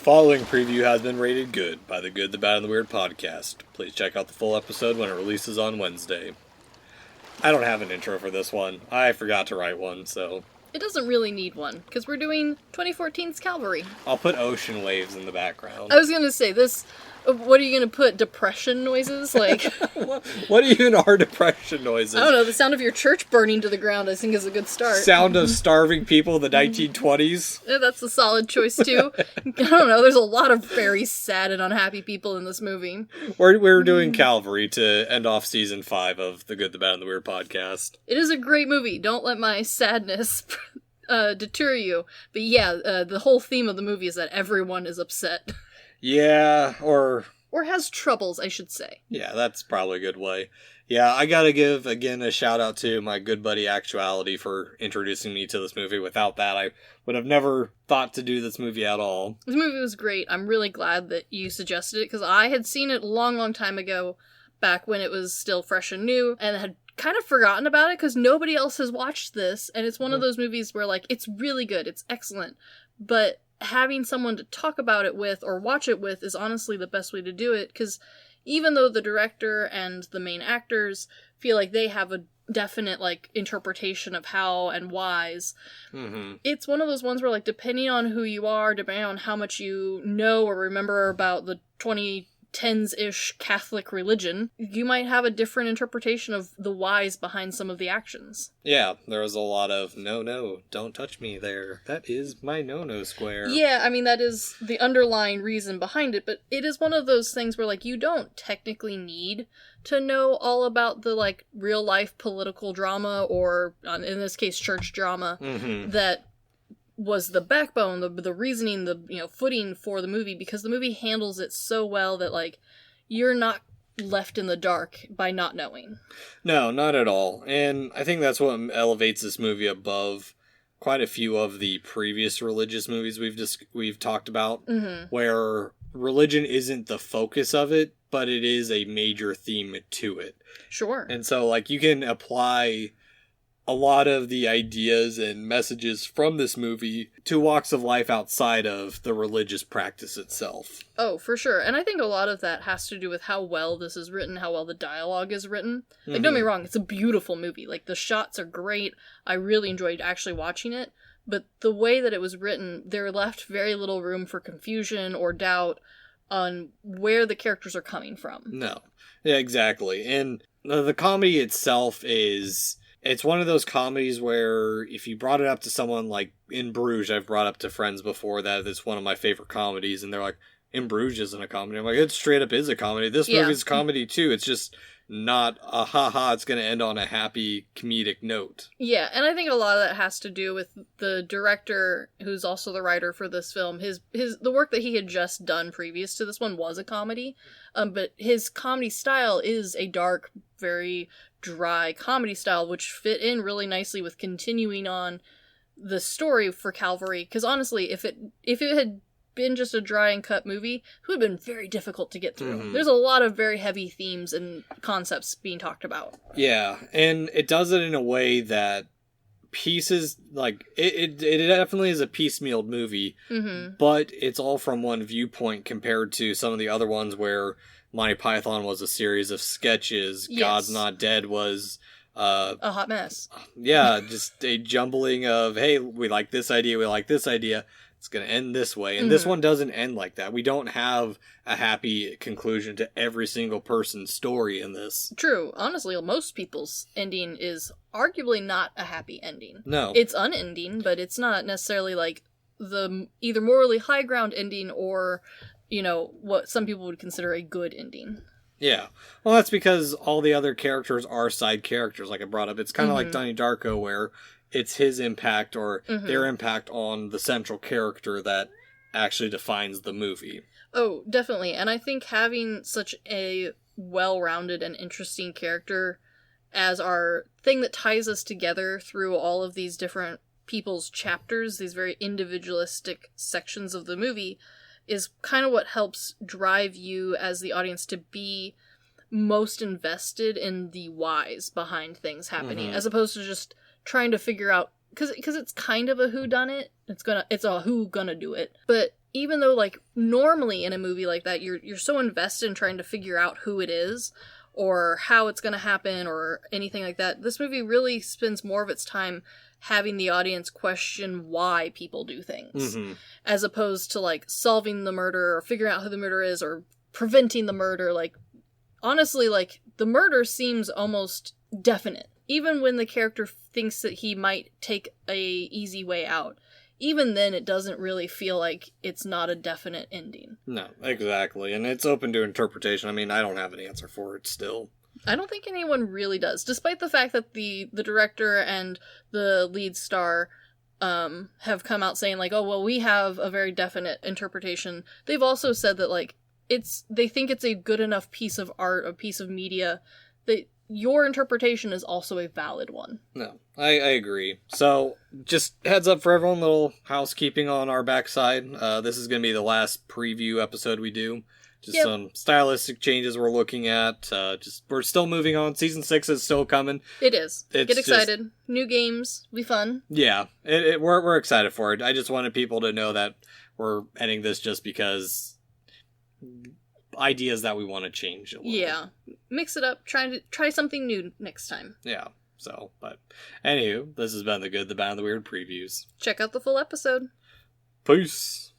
following preview has been rated good by the Good, the Bad, and the Weird podcast. Please check out the full episode when it releases on Wednesday. I don't have an intro for this one. I forgot to write one, so... It doesn't really need one, because we're doing 2014's Calvary. I'll put ocean waves in the background. I was going to say, this... What are you going to put? Depression noises? Like... What even are depression noises? I don't know, the sound of your church burning to the ground I think is a good start. Sound of starving people in the 1920s? Yeah, that's a solid choice, too. I don't know, there's a lot of very sad and unhappy people in this movie. We're doing Calvary to end off season 5 of the Good, the Bad, and the Weird podcast. It is a great movie. Don't let my sadness deter you. But yeah, the whole theme of the movie is that everyone is upset. Yeah, or has troubles, I should say. Yeah, that's probably a good way. Yeah, I gotta give, again, a shout out to my good buddy Actuality for introducing me to this movie. Without that, I would have never thought to do this movie at all. This movie was great. I'm really glad that you suggested it, because I had seen it a long, long time ago, back when it was still fresh and new, and had kind of forgotten about it, because nobody else has watched this, and it's one of those movies where, like, it's really good, it's excellent, but having someone to talk about it with or watch it with is honestly the best way to do it, because even though the director and the main actors feel like they have a definite, like, interpretation of how and whys, it's one of those ones where, like, depending on who you are, depending on how much you know or remember about the 2010s-ish Catholic religion, you might have a different interpretation of the whys behind some of the actions. Yeah, there was a lot of, no, don't touch me there. That is my no-no square. Yeah, I mean, that is the underlying reason behind it, but it is one of those things where, like, you don't technically need to know all about the, like, real-life political drama, or, in this case, church drama, that was the backbone, the reasoning, the footing for the movie, because the movie handles it so well that, like, you're not left in the dark by not knowing. No, not at all. And I think that's what elevates this movie above quite a few of the previous religious movies we've talked about, where religion isn't the focus of it, but it is a major theme to it. Sure. And so, like, you can apply a lot of the ideas and messages from this movie to walks of life outside of the religious practice itself. Oh, for sure. And I think a lot of that has to do with how well this is written, how well the dialogue is written. Like, don't get me wrong, it's a beautiful movie. Like, the shots are great. I really enjoyed actually watching it. But the way that it was written, there left very little room for confusion or doubt on where the characters are coming from. No. Yeah, exactly. And the comedy itself is... It's one of those comedies where if you brought it up to someone, like In Bruges, I've brought up to friends before that it's one of my favorite comedies, and they're like, In Bruges isn't a comedy. I'm like, it straight up is a comedy. This movie's a comedy too. It's just not a ha-ha, it's going to end on a happy comedic note. Yeah, and I think a lot of that has to do with the director, who's also the writer for this film. The work that he had just done previous to this one was a comedy, but his comedy style is a dark, very dry comedy style, which fit in really nicely with continuing on the story for Calvary, because honestly, if it had been just a dry and cut movie, it would have been very difficult to get through. There's a lot of very heavy themes and concepts being talked about. Yeah, and it does it in a way that pieces, like, it definitely is a piecemealed movie, but it's all from one viewpoint compared to some of the other ones where Monty Python was a series of sketches. Yes. God's Not Dead was... a hot mess. Yeah, just a jumbling of, hey, we like this idea, it's going to end this way. And this one doesn't end like that. We don't have a happy conclusion to every single person's story in this. True. Honestly, most people's ending is arguably not a happy ending. No. It's unending, but it's not necessarily like the either morally high ground ending or... what some people would consider a good ending. Yeah. Well, that's because all the other characters are side characters, like I brought up. It's kind of like Donnie Darko, where it's his impact or their impact on the central character that actually defines the movie. Oh, definitely. And I think having such a well-rounded and interesting character as our thing that ties us together through all of these different people's chapters, these very individualistic sections of the movie, is kind of what helps drive you as the audience to be most invested in the whys behind things happening, as opposed to just trying to figure out, because it's kind of a whodunit. It's a who gonna do it, but even though, like, normally in a movie like that, you're so invested in trying to figure out who it is, or how it's going to happen, or anything like that, this movie really spends more of its time having the audience question why people do things, as opposed to, like, solving the murder, or figuring out who the murderer is, or preventing the murder. Like, honestly, like, the murder seems almost definite. Even when the character thinks that he might take a easy way out, even then it doesn't really feel like it's not a definite ending. No, exactly. And it's open to interpretation. I mean, I don't have an answer for it still. I don't think anyone really does, despite the fact that the director and the lead star have come out saying, like, oh, well, we have a very definite interpretation. They've also said that, like, they think it's a good enough piece of art, a piece of media, that your interpretation is also a valid one. No, I agree. So, just heads up for everyone, little housekeeping on our backside. This is going to be the last preview episode we do. Just some stylistic changes we're looking at. We're still moving on. Season 6 is still coming. It is. Get excited. New games. Be fun. Yeah, we're excited for it. I just wanted people to know that we're ending this just because ideas that we want to change a little. Yeah. Mix it up. Try something new next time. Yeah. So, but anywho, this has been the Good, the Bad, and the Weird previews. Check out the full episode. Peace.